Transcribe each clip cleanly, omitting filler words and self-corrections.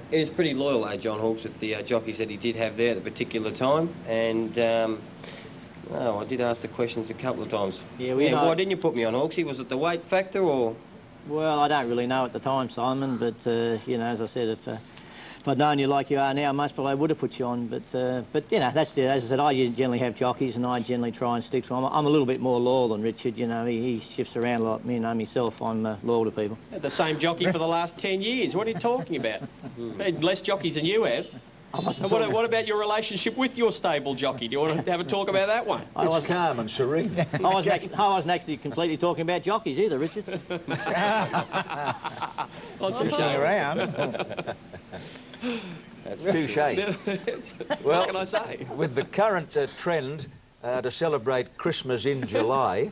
He was pretty loyal, John Hawkes, with the jockeys that he did have there at the particular time. And, I did ask the questions a couple of times. Yeah, why didn't you put me on Hawksy? Was it the weight factor or...? Well, I don't really know at the time, Simon, but, as I said, if I'd known you like you are now, most probably I would have put you on. But as I said, I generally have jockeys and I generally try and stick to them. I'm a little bit more loyal than Richard, he shifts around like me, myself, I'm loyal to people. The same jockey for the last 10 years. What are you talking about? Less jockeys than you have. And what about your relationship with your stable jockey? Do you want to have a talk about that one? It's calm and serene. I wasn't actually completely talking about jockeys either, Richard. Pushing around. That's touche. What can I say? With the current trend to celebrate Christmas in July,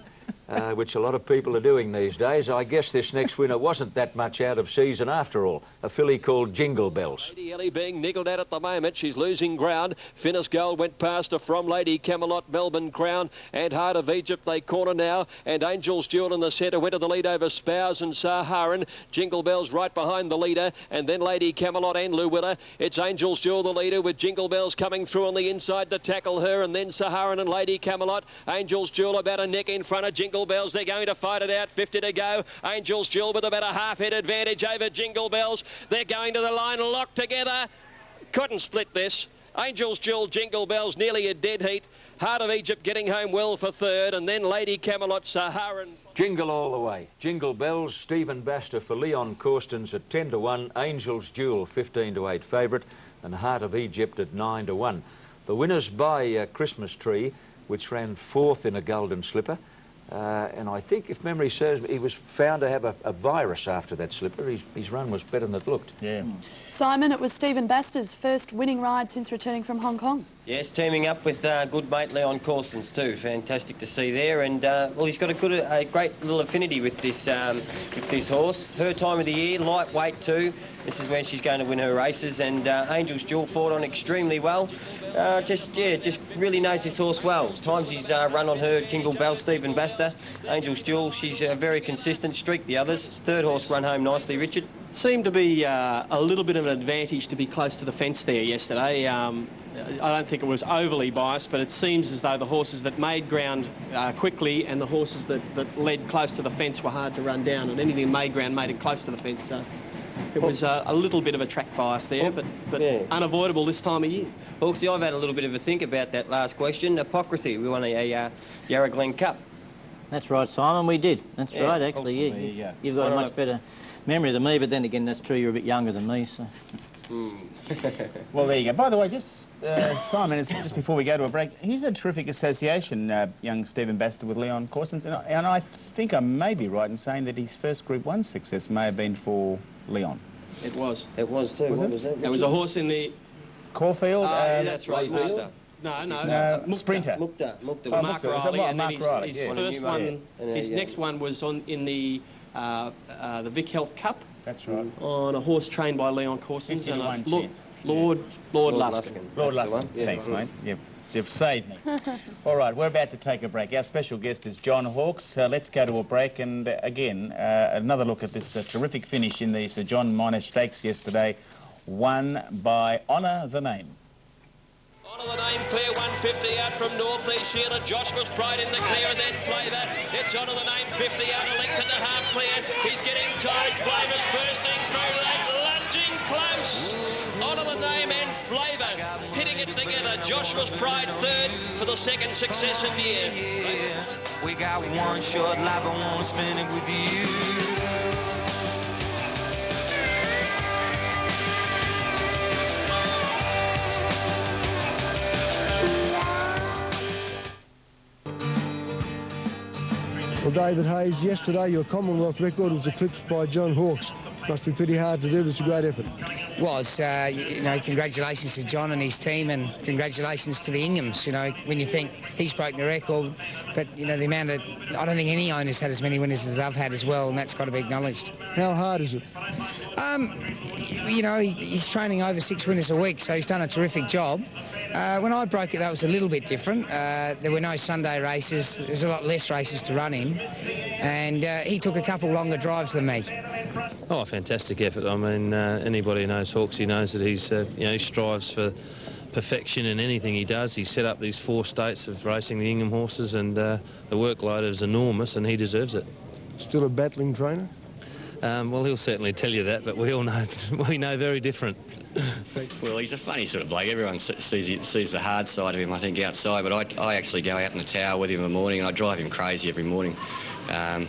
which a lot of people are doing these days, I guess this next winner wasn't that much out of season after all. A filly called Jingle Bells. Lady Ellie being niggled at the moment. She's losing ground. Finnis Gold went past her from Lady Camelot, Melbourne Crown, and Heart of Egypt. They corner now, and Angel's Jewel in the centre went to the lead over Spouse and Saharan. Jingle Bells right behind the leader, and then Lady Camelot and Luwilla. It's Angel's Jewel the leader, with Jingle Bells coming through on the inside to tackle her, and then Saharan and Lady Camelot. Angel's Jewel about a neck in front of Jingle Bells. They're going to fight it out. 50 to go. Angel's Jewel with about a half-head advantage over Jingle Bells. They're going to the line locked together. Couldn't split this. Angel's Jewel, Jingle Bells, nearly a dead heat. Heart of Egypt getting home well for third, and then Lady Camelot, Saharan. Jingle all the way. Jingle Bells, Stephen Baster for Leon Corstens at 10 to 1. Angel's Jewel, 15 to 8 favourite, and Heart of Egypt at 9 to 1. The winners by Christmas Tree, which ran fourth in a golden slipper. And I think, if memory serves me, he was found to have a virus after that slipper. His run was better than it looked. Yeah. Simon, it was Stephen Baster's first winning ride since returning from Hong Kong. Yes, teaming up with good mate Leon Corstens too. Fantastic to see there. And, well, he's got a great little affinity with this horse. Her time of the year, lightweight too. This is when she's going to win her races. And Angel's Jewel fought on extremely well. Just really knows this horse well. Times he's run on her, Jingle Bell, Stephen Baster. Angel's Jewel, she's very consistent, streaked the others. Third horse run home nicely, Richard. Seemed to be a little bit of an advantage to be close to the fence there yesterday. I don't think it was overly biased, but it seems as though the horses that made ground quickly and the horses that led close to the fence were hard to run down, and anything that made ground made it close to the fence. So it was a little bit of a track bias there, but yeah, unavoidable this time of year. Hawksy, I've had a little bit of a think about that last question. Apocryphy, we won a Yarra Glen Cup. That's right, Simon, we did. That's right, actually, yeah. You've got a much better memory than me, but then again, that's true, you're a bit younger than me, so... Well, there you go. By the way, just Simon, just before we go to a break, he's a terrific association, young Stephen Baster, with Leon Corstens, and I think I may be right in saying that his first Group 1 success may have been for Leon. It was. It was too. Was what it? was that? It was a horse in the... Caulfield? yeah, that's right. Mukta. No, Sprinter. Mukta. Mark Riley, and then Mark his Riley, first one, his next one was in the Vic Health Cup. That's right. On a horse trained by Leon Corstens and Lord Luskin. Lord Luskin. Yeah, thanks, mate. You've saved me. All right, we're about to take a break. Our special guest is John Hawkes. Let's go to a break and, again, another look at this terrific finish in the Sir John Minor Stakes yesterday, won by Honour the Name. Honour the Name, clear 150 out from North East here to Joshua's Pride in the clear, and then Flavour. It's Honour the Name, 50 out, a length and a half clear. He's getting tight. Flavour's bursting through late, lunging close. Honour the Name and Flavour hitting it together. Joshua's Pride third for the second successive year. We got one short life, I want to spend it with you. Well, David Hayes, yesterday your Commonwealth record was eclipsed by John Hawkes. Must be pretty hard to do, but it's a great effort. Was, congratulations to John and his team, and congratulations to the Inghams, when you think he's broken the record, but, the amount of, I don't think any owner's had as many winners as I've had as well, and that's got to be acknowledged. How hard is it? He's training over 6 winners a week, so he's done a terrific job. When I broke it, that was a little bit different. There were no Sunday races. There's a lot less races to run in, and he took a couple longer drives than me. Oh, fantastic effort. I mean, anybody who knows Hawksy knows that he's, he strives for perfection in anything he does. He set up these 4 states of racing the Ingham horses, and the workload is enormous, and he deserves it. Still a battling trainer? Well, he'll certainly tell you that, but we all know we know very different. Well, he's a funny sort of bloke. Everyone sees the hard side of him, I think, outside, but I actually go out in the tower with him in the morning, and I drive him crazy every morning. I've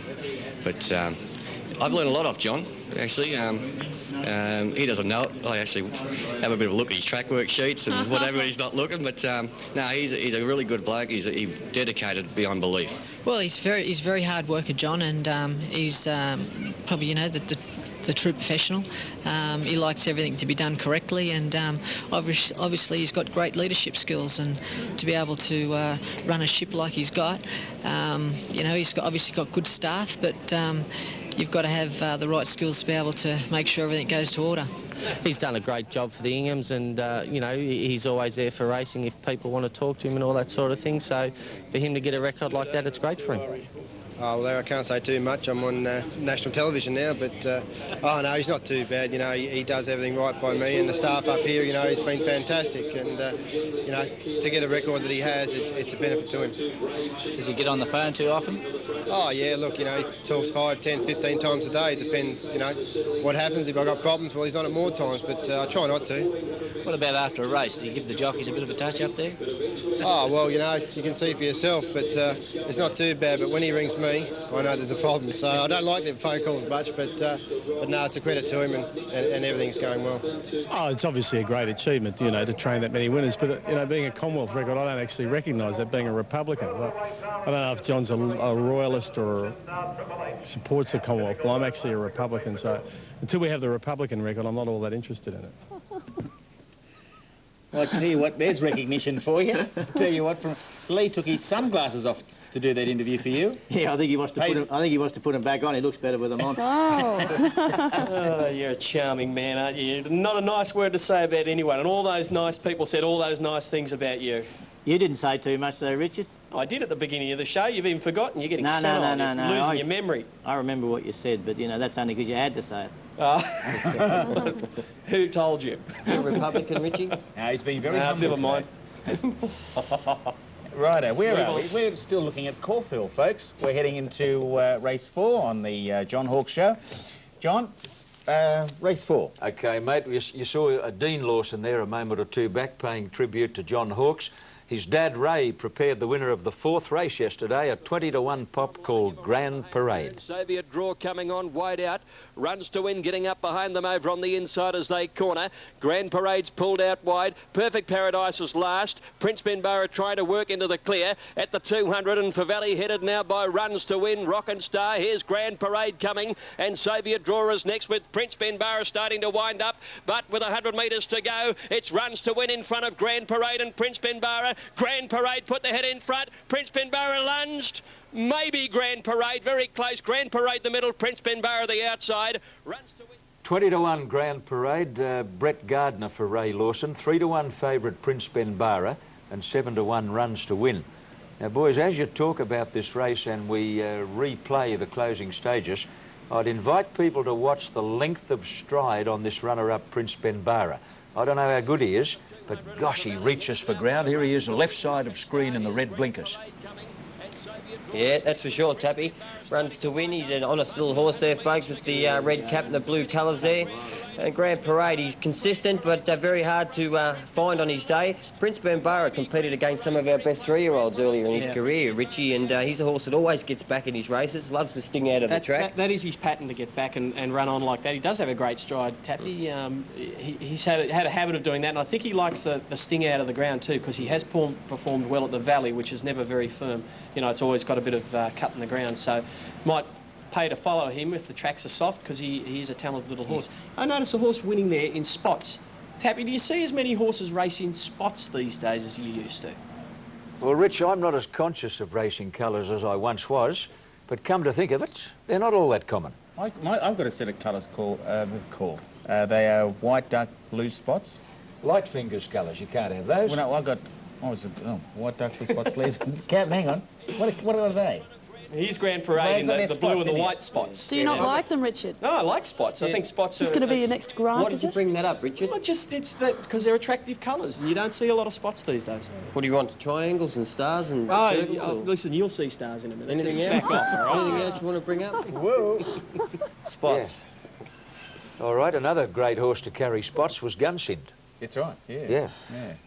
learned a lot off John, actually. He doesn't know it. I actually have a bit of a look at his track work sheets and whatever when he's not looking, but no, he's a really good bloke. He's dedicated beyond belief. Well, he's very hard worker, John, and he's probably, the true professional. He likes everything to be done correctly, and obviously he's got great leadership skills, and to be able to run a ship like he's got, he's obviously got good staff, but you've got to have the right skills to be able to make sure everything goes to order. He's done a great job for the Inghams, and he's always there for racing if people want to talk to him and all that sort of thing, so for him to get a record like that, it's great for him. Oh, well, I can't say too much. I'm on national television now, but oh no, he's not too bad. He does everything right by me and the staff up here. He's been fantastic, and to get a record that he has, it's a benefit to him. Does he get on the phone too often? Oh yeah, look, he talks 5, 10, 15 times a day. It depends, what happens. If I've got problems, well, he's on it more times, but I try not to. What about after a race? Do you give the jockeys a bit of a touch up there? Oh well, you can see for yourself, but it's not too bad. But when he rings me, I know there's a problem, so I don't like them phone calls much, but no, it's a credit to him, and everything's going well. Oh, it's obviously a great achievement, to train that many winners, but, being a Commonwealth record, I don't actually recognise that being a Republican. I don't know if John's a royalist or supports the Commonwealth, but I'm actually a Republican, so until we have the Republican record, I'm not all that interested in it. Well, I tell you what, there's recognition for you. I tell you what, Lee took his sunglasses off to do that interview for you. Yeah, I think he wants to put them back on. He looks better with them on. Oh, you're a charming man, aren't you? Not a nice word to say about anyone, and all those nice people said all those nice things about you. You didn't say too much though, Richard. I did at the beginning of the show. You've even forgotten. You're getting No. You're losing your memory. I remember what you said, but that's only because you had to say it. Who told you? You're a Republican, Richie? No, he's been very humble. Never mind. Righto, where are we? We're still looking at Caulfield, folks. We're heading into race 4 on the John Hawkes show. John, race 4. OK, mate, you saw Dean Lawson there a moment or two back paying tribute to John Hawkes. His dad, Ray, prepared the winner of the 4th race yesterday, a 20-to-1 pop called Grand Parade. Soviet Draw coming on wide out. Runs to win, getting up behind them over on the inside as they corner. Grand Parade's pulled out wide. Perfect Paradise is last. Prince Benbarra trying to work into the clear at the 200, and Favali headed now by Runs to Win. Rock and Star, here's Grand Parade coming, and Soviet Draw is next with Prince Benbarra starting to wind up, but with 100 metres to go, it's Runs to Win in front of Grand Parade and Prince Benbarra. Grand Parade put the head in front. Prince Benbarra lunged. Maybe Grand Parade, very close. Grand Parade the middle, Prince Benbarra the outside. Runs to win. 20-to-1 Grand Parade, Brett Gardner for Ray Lawson, 3-to-1 favourite Prince Benbarra, and 7-to-1 Runs to Win. Now, boys, as you talk about this race and we replay the closing stages, I'd invite people to watch the length of stride on this runner-up Prince Benbarra. I don't know how good he is, but gosh, he reaches for ground. Here he is, the left side of screen in the red blinkers. Yeah, that's for sure, Tappy. Runs to Win. He's an honest little horse there, folks, with the red cap and the blue colours there. Grand Parade, he's consistent, but very hard to find on his day. Prince Benbarra competed against some of our best 3-year-olds earlier in his career, Richie, and he's a horse that always gets back in his races, loves to sting out of the track. That is his pattern, to get back and run on like that. He does have a great stride, Tappy. He's had a habit of doing that, and I think he likes the sting out of the ground too, because he has performed well at the Valley, which is never very firm. It's always got a bit of cut in the ground, so might pay to follow him if the tracks are soft, because he is a talented little horse. I notice a horse winning there in spots. Tappy, do you see as many horses race in spots these days as you used to? Well, Rich, I'm not as conscious of racing colours as I once was, but come to think of it, they're not all that common. I've got a set of colours called, they are white, dark blue spots. Light fingers colours, you can't have those. Well, no, I've got, white, dark blue spots, sleeves. Captain, hang on. What are they? He's Grand Parading the blue and the white spots. Do you not like them, Richard? No, I like spots. I think spots It's are... going to be your next gripe, Why did you bring that up, Richard? Well, it's because they're attractive colours and you don't see a lot of spots these days. What do you want, triangles and stars and circles? Oh, listen, you'll see stars in a minute. Anything Just else? back off, all right? Anything else you want to bring up? Whoa. Spots. All right, another great horse to carry spots was Gunsynd. That's right, yeah.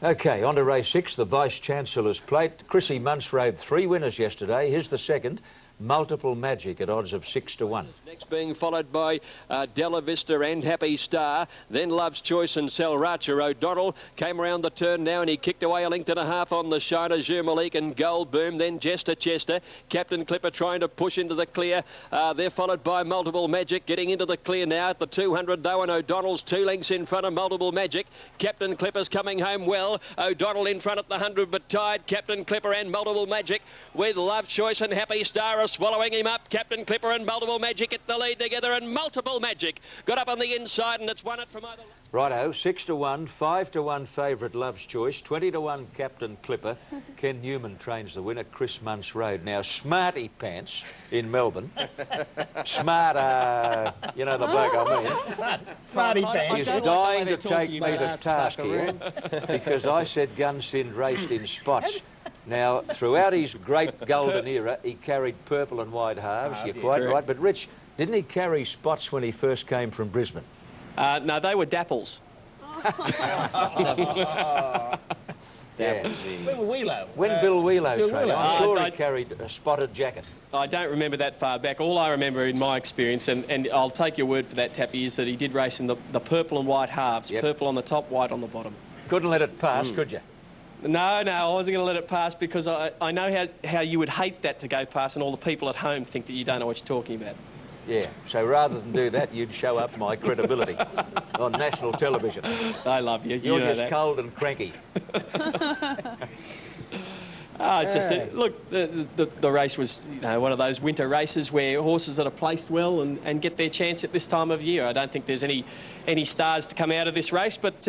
OK, on to race 6, the Vice-Chancellor's Plate. Chrissy Muntz rode 3 winners yesterday. Here's the second, Multiple Magic at odds of 6 to 1. Next being followed by Della Vista and Happy Star, then Love's Choice and Salracha. O'Donnell came around the turn now and he kicked away a length and a half on the Shiner, Jumalik and Gold Boom, then Jester Chester. Captain Clipper trying to push into the clear. They're followed by Multiple Magic, getting into the clear now at the 200 though, and O'Donnell's 2 lengths in front of Multiple Magic. Captain Clipper's coming home well. O'Donnell in front at the 100 but tied. Captain Clipper and Multiple Magic with Love's Choice and Happy Star swallowing him up. Captain Clipper and Multiple Magic at the lead together, and Multiple Magic got up on the inside and it's won it from either. Righto, 6 to 1, 5 to 1 favourite Love's Choice, 20 to 1 Captain Clipper. Ken Newman trains the winner, Chris Muntz Road. Now, Smarty Pants in Melbourne. Smart, you know the bloke I mean. Smarty Pants. He's dying to take me to task here because I said Gunsynd raced in spots. Now, throughout his great golden era, he carried purple and white halves, you're quite right. But, Rich, didn't he carry spots when he first came from Brisbane? No, they were dapples. Bill Wheelo. When Bill Wheelo Bill trained, Wheelo. I'm sure he carried a spotted jacket. I don't remember that far back. All I remember in my experience, and I'll take your word for that, Tappy, is that he did race in the purple and white halves. Yep. Purple on the top, white on the bottom. Couldn't let it pass, could you? No, I wasn't going to let it pass because I know how you would hate that to go past and all the people at home think that you don't know what you're talking about. Yeah, so rather than do that, you'd show up my credibility on national television. I love you. You're know just that. cold and cranky. It's just look, the race was one of those winter races where horses that are placed well and get their chance at this time of year. I don't think there's any stars to come out of this race, but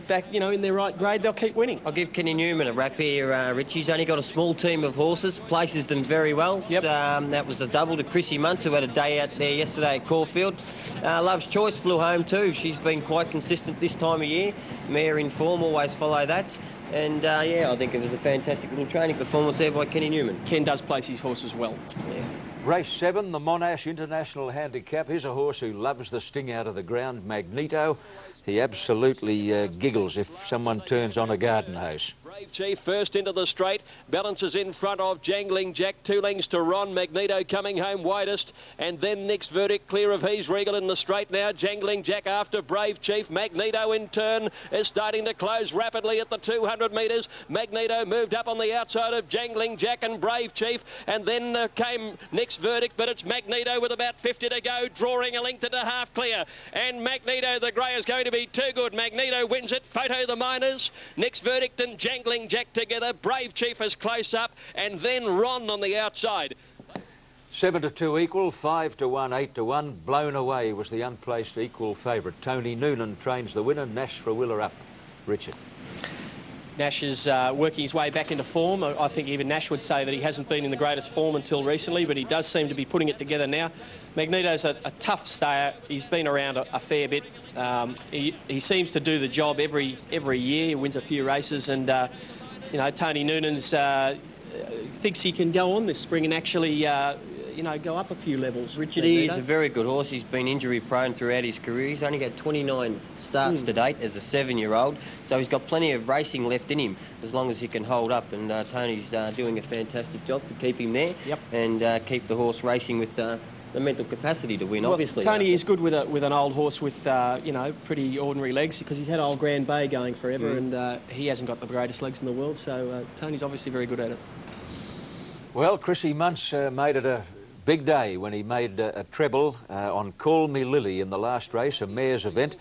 back, in their right grade, they'll keep winning. I'll give Kenny Newman a rap here, Rich. He's only got a small team of horses, places them very well. Yep. That was a double to Chrissy Muntz, who had a day out there yesterday at Caulfield. Love's Choice flew home too. She's been quite consistent this time of year. Mare in form, always follow that. And, I think it was a fantastic little training performance there by Kenny Newman. Ken does place his horses well. Yeah. Race 7, the Monash International Handicap. Here's a horse who loves the sting out of the ground, Magneto. He absolutely giggles if someone turns on a garden hose. Brave Chief first into the straight, balances in front of Jangling Jack, 2 lengths to Ron. Magneto coming home widest, and then Nick's Verdict clear of He's Regal in the straight now. Jangling Jack after Brave Chief. Magneto in turn is starting to close rapidly at the 200 metres. Magneto moved up on the outside of Jangling Jack and Brave Chief, and then came Nick's Verdict, but it's Magneto with about 50 to go, drawing a length and a half clear. And Magneto, the grey, is going to be too good. Magneto wins it. Photo the Miners. Nick's Verdict and Jangling Jack together. Brave Chief is close up, and then Ron on the outside. 7 to 2 equal, 5 to 1, 8 to 1. Blown Away was the unplaced equal favourite. Tony Noonan trains the winner. Nash for Willer up. Richard. Nash is working his way back into form. I think even Nash would say that he hasn't been in the greatest form until recently, but he does seem to be putting it together now. Magneto's a tough stayer. He's been around a fair bit. He seems to do the job every year. He wins a few races, and Tony Noonan's thinks he can go on this spring and actually go up a few levels. Richard, he is a very good horse. He's been injury prone throughout his career. He's only got 29 starts to date as a 7-year-old, so he's got plenty of racing left in him as long as he can hold up, and Tony's doing a fantastic job to keep him there and keep the horse racing with the mental capacity to win, obviously. Tony is good with an old horse with, pretty ordinary legs, because he's had old Grand Bay going forever, and he hasn't got the greatest legs in the world, so Tony's obviously very good at it. Well, Chrissy Muntz made it a big day when he made a treble on Call Me Lily in the last race, a mare's event.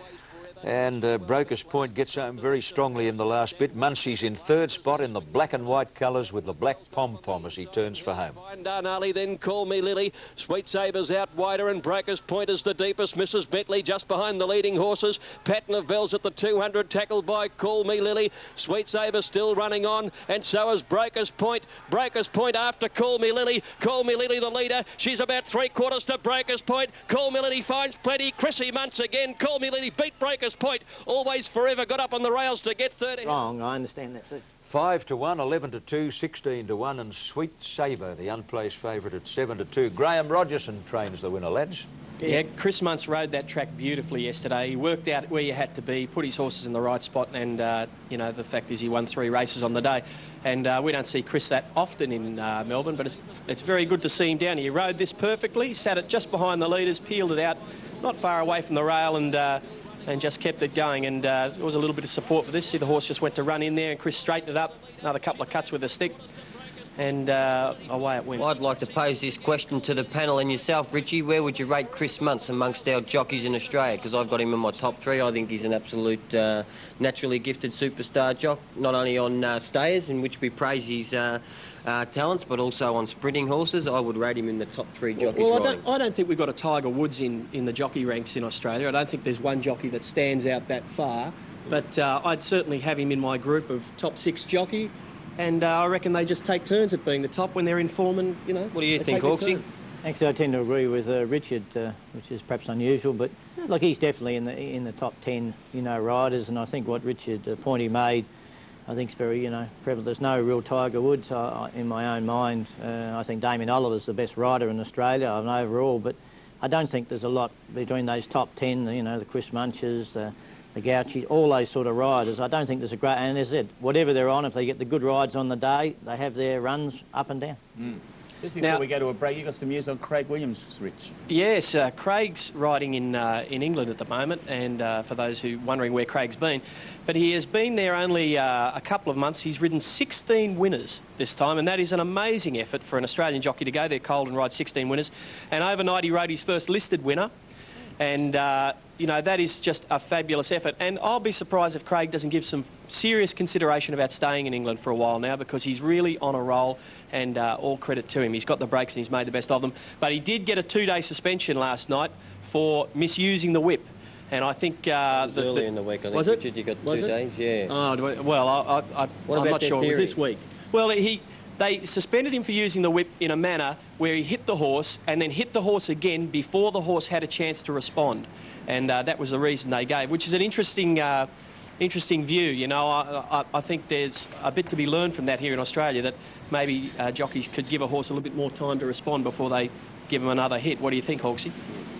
And Brokers Point gets home very strongly in the last bit. Muncie's in third spot in the black and white colours with the black pom-pom as he turns for home. Fine Darnali, then Call Me Lily. Sweet Saber's out wider and Brokers Point is the deepest. Mrs. Bentley just behind the leading horses. Pattern of Bells at the 200, tackled by Call Me Lily. Sweet Saber still running on, and so is Brokers Point. Brokers Point after Call Me Lily. Call Me Lily the leader. She's about 3/4 to Brokers Point. Call Me Lily finds plenty. Chrissy Muntz again. Call Me Lily beat Brokers Point. Always Forever got up on the rails to get third. Wrong, I understand that too. 5-1, 11-2, 16-1, and Sweet Saber, the unplaced favourite at 7-2. Graham Rogerson trains the winner, lads. Yeah, Chris Muntz rode that track beautifully yesterday. He worked out where you had to be, put his horses in the right spot, and, you know, the fact is he won 3 races on the day. And we don't see Chris that often in Melbourne, but it's very good to see him down here. He rode this perfectly, sat it just behind the leaders, peeled it out, not far away from the rail, and just kept it going. And there was a little bit of support for this. See, the horse just went to run in there, and Chris straightened it up. Another couple of cuts with a stick. And away it went. I'd like to pose this question to the panel and yourself, Richie. Where would you rate Chris Muntz amongst our jockeys in Australia? Because I've got him in my top 3. I think he's an absolute naturally gifted superstar jock, not only on stayers, in which we praise his talents, but also on sprinting horses. I would rate him in the top 3 jockeys. Well, I don't think we've got a Tiger Woods in the jockey ranks in Australia. I don't think there's one jockey that stands out that far. But I'd certainly have him in my group of top 6 jockey. And I reckon they just take turns at being the top when they're in form, and, you know. What do you think, Hawksy? Actually, I tend to agree with Richard, which is perhaps unusual, but look, he's definitely in the top 10, you know, riders, and I think what Richard point he made, I think is very, you know, prevalent. There's no real Tiger Woods in my own mind. I think Damien Oliver's the best rider in Australia overall, but I don't think there's a lot between those top 10, you know, the Chris Munches, the Gauchi, all those sort of riders. I don't think there's a great... And as I said, whatever they're on, if they get the good rides on the day, they have their runs up and down. Just before we go to a break, you've got some news on Craig Williams, Rich. Yes, Craig's riding in England at the moment, and for those who wondering where Craig's been, but he has been there only a couple of months. He's ridden 16 winners this time, and that is an amazing effort for an Australian jockey to go there cold and ride 16 winners. And overnight he rode his first listed winner, and you know, that is just a fabulous effort. And I'll be surprised if Craig doesn't give some serious consideration about staying in England for a while now, because he's really on a roll, and all credit to him. He's got the breaks and he's made the best of them. But he did get a 2-day suspension last night for misusing the whip. And I think... early in the week, I think, Richard, you got 2 days, yeah. Oh, well, I'm not sure. It was this week. Well, they suspended him for using the whip in a manner where he hit the horse and then hit the horse again before the horse had a chance to respond. And that was the reason they gave, which is an interesting view. You know, I think there's a bit to be learned from that here in Australia, that maybe jockeys could give a horse a little bit more time to respond before they give him another hit. What do you think, Hawksy?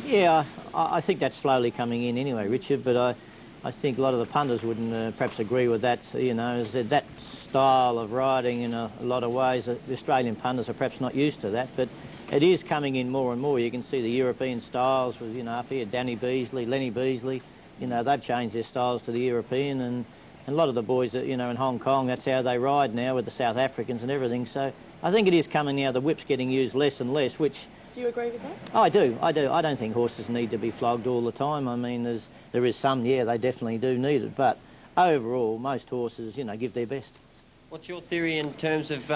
Yeah, I think that's slowly coming in anyway, Richard, but I think a lot of the punters wouldn't perhaps agree with that. You know, that style of riding in a lot of ways, the Australian punters are perhaps not used to that, but it is coming in more and more. You can see the European styles with, you know, up here, Danny Beasley, Lenny Beasley, you know, they've changed their styles to the European, and a lot of the boys that, you know, in Hong Kong, that's how they ride now with the South Africans and everything. So I think it is coming now. The whip's getting used less and less, which... Do you agree with that? Oh, I do. I don't think horses need to be flogged all the time. I mean, there is some, yeah, they definitely do need it, but overall, most horses, you know, give their best. What's your theory in terms of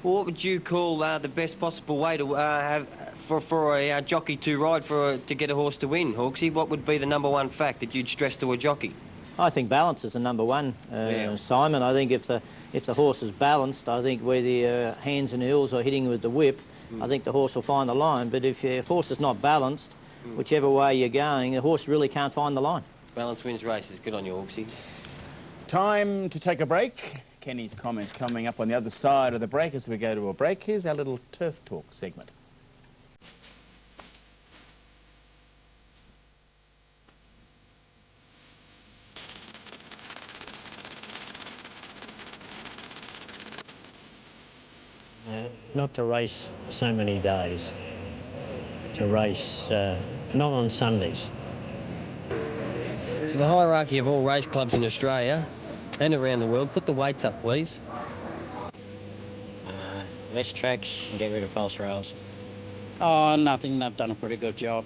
what would you call the best possible way to have for a jockey to ride to get a horse to win, Hawksy? What would be the #1 fact that you'd stress to a jockey? I think balance is the #1, Simon. I think if the horse is balanced, I think where the hands and heels are hitting with the whip, I think the horse will find the line. But if your horse is not balanced, whichever way you're going, the horse really can't find the line. Balance wins races. Good on you, Hawksy. Time to take a break. Kenny's comments coming up on the other side of the break as we go to a break. Here's our little Turf Talk segment. Not to race so many days, to race not on Sundays. To the hierarchy of all race clubs in Australia and around the world, put the weights up, please. Less tracks and get rid of false rails. Oh, nothing. They've done a pretty good job.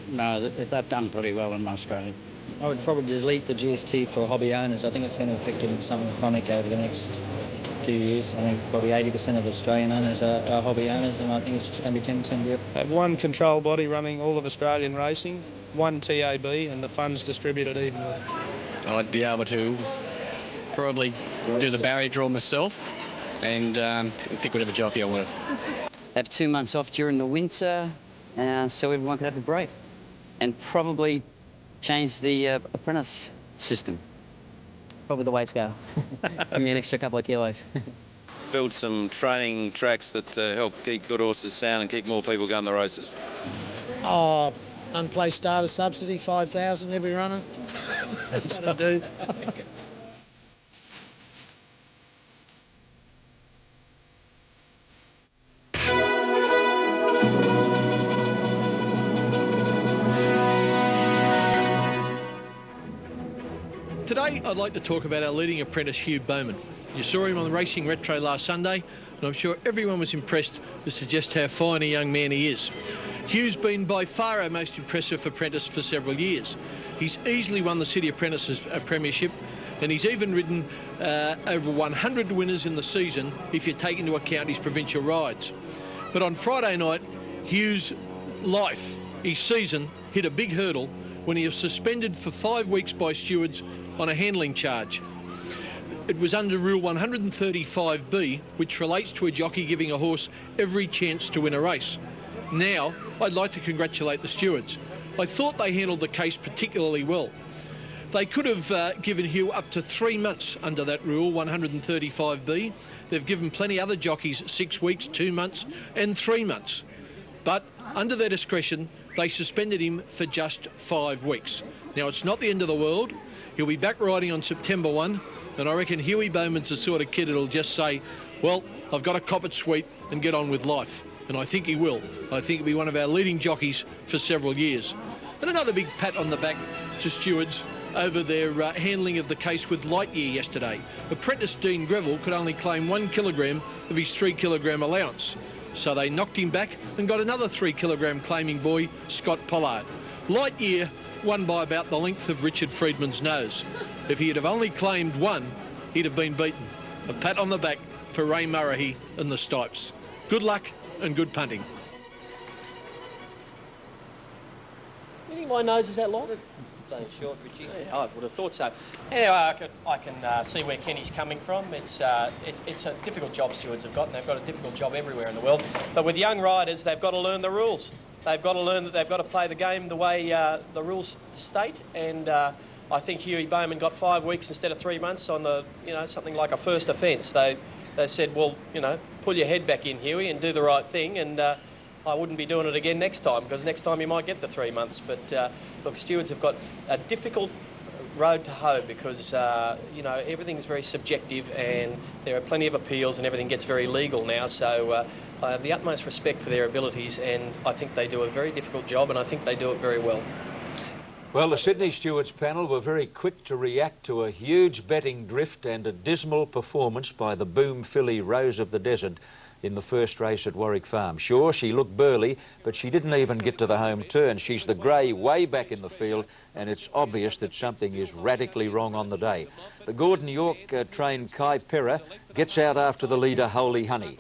No, they've done pretty well in Australia. I would probably delete the GST for hobby owners. I think it's going to affect them something chronic over the next few years. I think probably 80% of Australian owners are hobby owners, and I think it's just going to be 10% deal. Have one control body running all of Australian racing, one TAB, and the funds distributed evenly. I'd be able to probably do the barrier draw myself and pick whatever jockey I wanted. Have 2 months off during the winter so everyone could have a break, and probably change the apprentice system. Probably the weights go. Give me an extra couple of kilos. Build some training tracks that help keep good horses sound and keep more people going the races. Oh, unplaced starter subsidy, 5,000 every runner. That'll do. Today I'd like to talk about our leading apprentice Hugh Bowman. You saw him on the Racing Retro last Sunday, and I'm sure everyone was impressed as to just how fine a young man he is. Hugh's been by far our most impressive apprentice for several years. He's easily won the City Apprentices Premiership, and he's even ridden over 100 winners in the season if you take into account his provincial rides. But on Friday night, Hugh's life, his season, hit a big hurdle when he was suspended for 5 weeks by stewards on a handling charge. It was under Rule 135B, which relates to a jockey giving a horse every chance to win a race. Now, I'd like to congratulate the stewards. I thought they handled the case particularly well. They could have given Hugh up to 3 months under that Rule 135B. They've given plenty other jockeys 6 weeks, 2 months and 3 months. But under their discretion, they suspended him for just 5 weeks. Now, it's not the end of the world. He'll be back riding on September 1, and I reckon Hughie Bowman's the sort of kid that'll just say, well, I've got to cop it sweet and get on with life. And I think he will. I think he'll be one of our leading jockeys for several years. And another big pat on the back to stewards over their handling of the case with Lightyear yesterday. Apprentice Dean Greville could only claim 1 kilogram of his 3 kilogram allowance. So they knocked him back and got another 3 kilogram claiming boy, Scott Pollard. Lightyear won by about the length of Richard Friedman's nose. If he'd have only claimed 1, he'd have been beaten. A pat on the back for Ray Murray and the Stipes. Good luck and good punting. You think my nose is that long? Playing short, Richie. Yeah, I would have thought so. Anyway, I can see where Kenny's coming from. It's a difficult job stewards have got, and they've got a difficult job everywhere in the world. But with young riders, they've got to learn the rules. They've got to learn that they've got to play the game the way the rules state. And I think Hughie Bowman got 5 weeks instead of 3 months on the, something like a first offence. They said, well, pull your head back in, Hughie, and do the right thing. And I wouldn't be doing it again next time, because next time you might get the 3 months. But look, stewards have got a difficult road to hoe because, everything's very subjective and there are plenty of appeals and everything gets very legal now. So I have the utmost respect for their abilities, and I think they do a very difficult job, and I think they do it very well. Well, the Sydney Stewards panel were very quick to react to a huge betting drift and a dismal performance by the boom filly Rose of the Desert in the first race at Warwick Farm. Sure, she looked burly, but she didn't even get to the home turn. She's the grey way back in the field, and it's obvious that something is radically wrong on the day. The Gordon York-trained Kai Perra gets out after the leader, Holy Honey.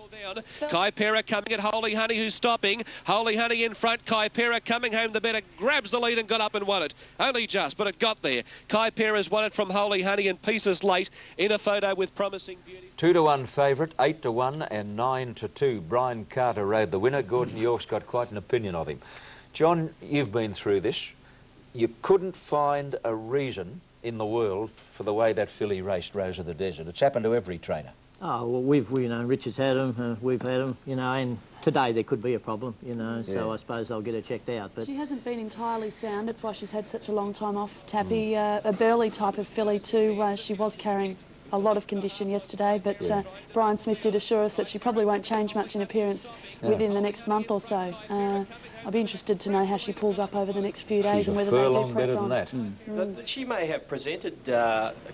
Kai Perra coming at Holy Honey, who's stopping. Holy Honey in front. Kai Perra coming home the better, grabs the lead and got up and won it. Only just, but it got there. Kai Perra's won it from Holy Honey in pieces late in a photo with Promising Beauty. 2-1 favourite, 8-1 and 9-2. Brian Carter rode the winner. Gordon York's got quite an opinion of him. John, you've been through this. You couldn't find a reason in the world for the way that filly raced Rose of the Desert. It's happened to every trainer. Oh, well, Richard's had them, we've had them, and today there could be a problem, so I suppose they'll get her checked out. But she hasn't been entirely sound. That's why she's had such a long time off, Tappy. A burly type of filly too. She was carrying a lot of condition yesterday, but Brian Smith did assure us that she probably won't change much in appearance within the next month or so. I'll be interested to know how she pulls up over the next few days and whether they do press on. But she may have presented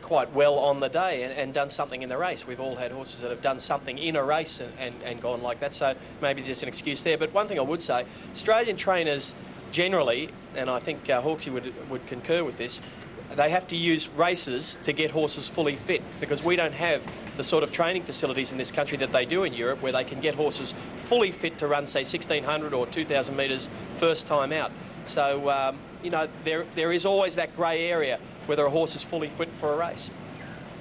quite well on the day and done something in the race. We've all had horses that have done something in a race and gone like that, so maybe there's an excuse there. But one thing I would say, Australian trainers generally, and I think Hawksy would concur with this, they have to use races to get horses fully fit, because we don't have the sort of training facilities in this country that they do in Europe, where they can get horses fully fit to run, say, 1,600 or 2,000 metres first time out. So, you know, there is always that grey area whether a horse is fully fit for a race.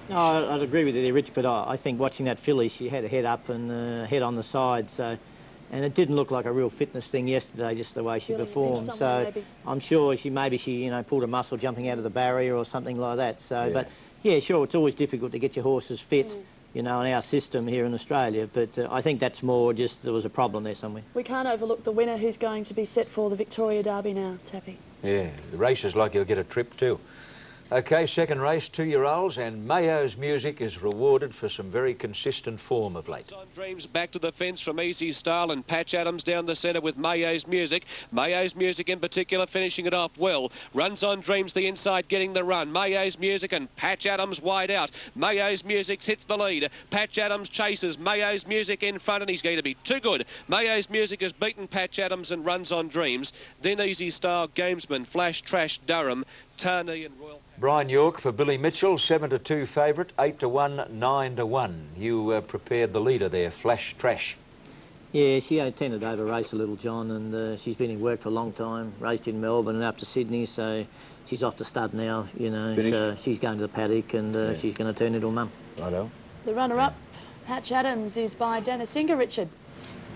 No, I'd agree with you there, Rich, but I think watching that filly, she had a head up and head on the side, so, and it didn't look like a real fitness thing yesterday, just the way she performed. So maybe. I'm sure she pulled a muscle jumping out of the barrier or something like that. So, yeah. But yeah, sure, it's always difficult to get your horses fit, you know, in our system here in Australia. But I think that's more just there was a problem there somewhere. We can't overlook the winner who's going to be set for the Victoria Derby now, Tappy. Yeah, the race is like you'll get a trip too. OK, second race, 2-year-olds, and Mayo's Music is rewarded for some very consistent form of late. Dreams back to the fence from Easy Style, and Patch Adams down the centre with Mayo's Music. Mayo's Music in particular finishing it off well. Runs on Dreams the inside, getting the run. Mayo's Music and Patch Adams wide out. Mayo's Music hits the lead. Patch Adams chases. Mayo's Music in front, and he's going to be too good. Mayo's Music has beaten Patch Adams and Runs on Dreams. Then Easy Style, Gamesman, Flash Trash, Durham, Tarney and Royal... Brian York for Billy Mitchell, 7-2 favourite, 8-1, 9-1. You prepared the leader there, Flash Trash. Yeah, she tended to over-race a little, John, and she's been in work for a long time, raced in Melbourne and up to Sydney, so she's off to stud now, you know. So she's going to the paddock and she's going to turn into a mum. Righto. The runner-up, Patch Adams, is by Dennis Singer, Richard.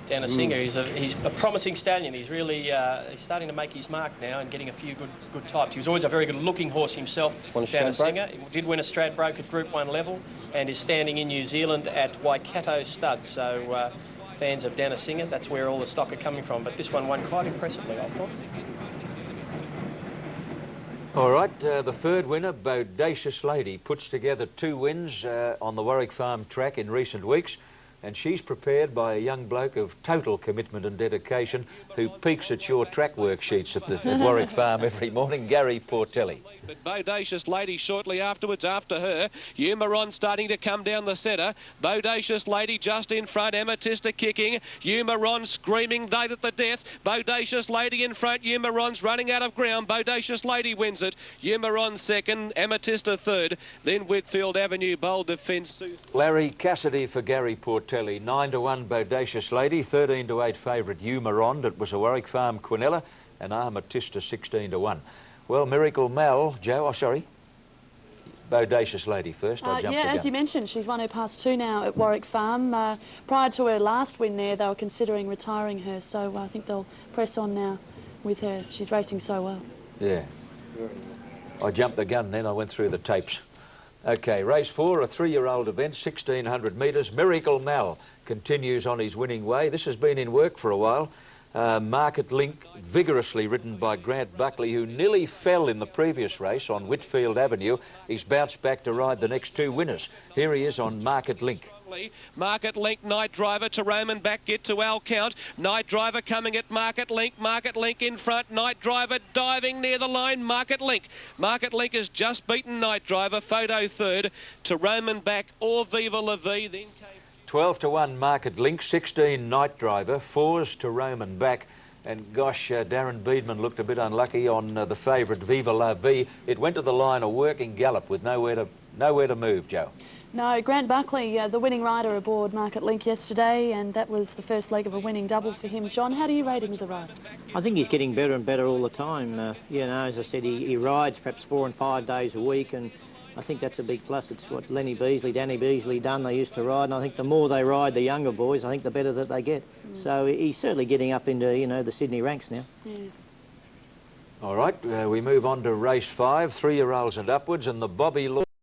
Dennis Singer, he's a promising stallion. He's really he's starting to make his mark now and getting a few good types. He was always a very good-looking horse himself, Dennis Singer. He did win a Stradbroke at Group 1 level and is standing in New Zealand at Waikato Stud. So fans of Dennis Singer, that's where all the stock are coming from. But this one won quite impressively, I thought. All right, the third winner, Bodacious Lady, puts together 2 wins on the Warwick Farm track in recent weeks. And she's prepared by a young bloke of total commitment and dedication who peeks at your track worksheets at Warwick Farm every morning, Gary Portelli. But Bodacious Lady shortly afterwards, after her. Umaron starting to come down the centre. Bodacious Lady just in front. Amethysta kicking. Umaron screaming late at the death. Bodacious Lady in front. Umaron's running out of ground. Bodacious Lady wins it. Umaron second. Amethysta third. Then Whitfield Avenue Bold Defence. Larry Cassidy for Gary Portelli. 9-1 Bodacious Lady. 13-8 favourite Umaron. It was a Warwick Farm Quinella. And Amethysta 16-1. Well, Miracle Mal, Joe, Bodacious Lady first. Yeah, as you mentioned, she's won her past 2 now at Warwick Farm. Prior to her last win there, they were considering retiring her, so I think they'll press on now with her. She's racing so well. Yeah. I jumped the gun then, I went through the tapes. OK, race 4, a 3-year-old event, 1,600 metres. Miracle Mal continues on his winning way. This has been in work for a while. Market Link, vigorously ridden by Grant Buckley, who nearly fell in the previous race on Whitfield Avenue. He's bounced back to ride the next 2 winners. Here he is on Market Link. Market Link, Night Driver to Roman back, get to Al Count. Night Driver coming at Market Link in front. Night Driver diving near the line. Market Link has just beaten Night Driver. Photo third to Roman back or Viva La Vie. Then came 12-1 Market Link, 16 Night Driver, 4s to Roman back. And gosh, Darren Beedman looked a bit unlucky on the favourite Viva La Vie. It went to the line a working gallop with nowhere to move, Joe. No, Grant Buckley, the winning rider aboard Market Link yesterday, and that was the first leg of a winning double for him. John, how do you rate him as a rider? I think he's getting better and better all the time. You know, as I said, he rides perhaps 4 and 5 days a week, and I think that's a big plus. It's what Danny Beasley done, they used to ride, and I think the more they ride, the younger boys, I think the better that they get. So he's certainly getting up into, you know, the Sydney ranks now. Yeah. All right, we move on to race 5, 3-year-olds and upwards, and the Bobby Law